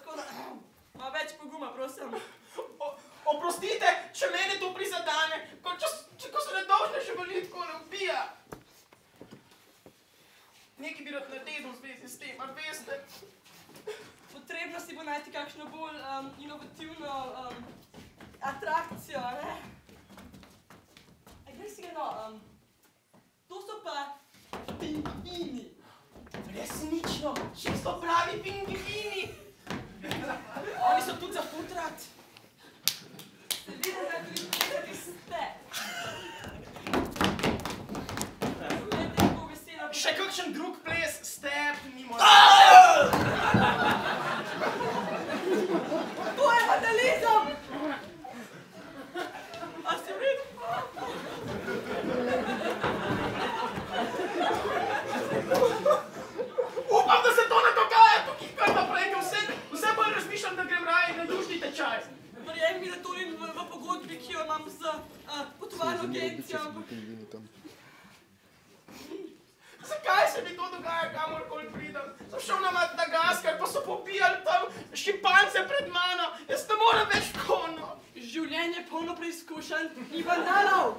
tako da... Malo več poguma, prosim. Oprostite, če mene to prizadane, ko se nedolžne živali tako ne ubija. Nekaj bi rad naredil v zvezi s tem, a veste? Potrebno si bo najti kakšno bolj inovativno atrakcijo, ne? Glej si ga, no, to so pa pingvini. Resnično, čisto pravi pingvini. Oni so tudi za putrat. Seveda, tudi ste. Še kakšen drug ples, step, mimo... To je vandalizem! A si v redu? Upam, da se to ne dogaja tukaj kar naprej, ker vse bolj razmišljam, da grem raje na dušni tečaj. Verjem mi, da to ni v pogodbi, ki jo imam z potovalno agencijo. Zakaj se mi to dogaja, kamorkoli pridem? Sem šel na Madagaskar, pa so pobijali tam šimpanze pred mano. Jaz ne morem več konno. Življenje je polno preizkušenj in vandalov.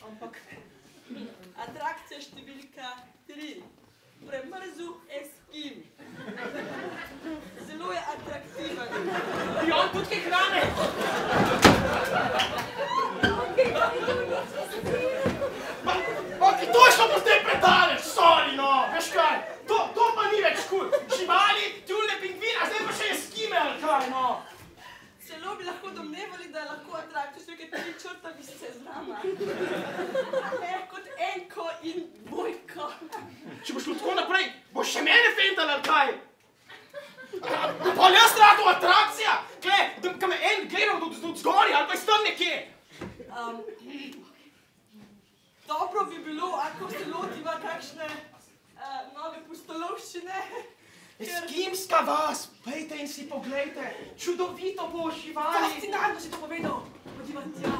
Ampak atrakcija številka 3. Premrzu Eskim. Zelo je atraktiven. Bi on tudi kaj hrane? To je šlo potem predaleč, sorry, no, veš kaj, to pa ni več kul. Živali, tjulne pingvine, a zdaj pa še Eskime, ali kaj, no. Celo bi lahko domnevali, da je lahko atrakcija številka 3 črtami seznama. Ne, kot enko in dvojko. Če boš šlo tako naprej, boš še mene fental, ali kaj? Pa jaz rado atrakcija, ka me en gledal od zgori, ali pa je tam nekje. Dobro bi bilo, ako se lotiva kakšne nove pustolovščine. Eskimska vas, pejte in si poglejte, čudovito bo živali. Fascinantno si to povedal, podiva tja.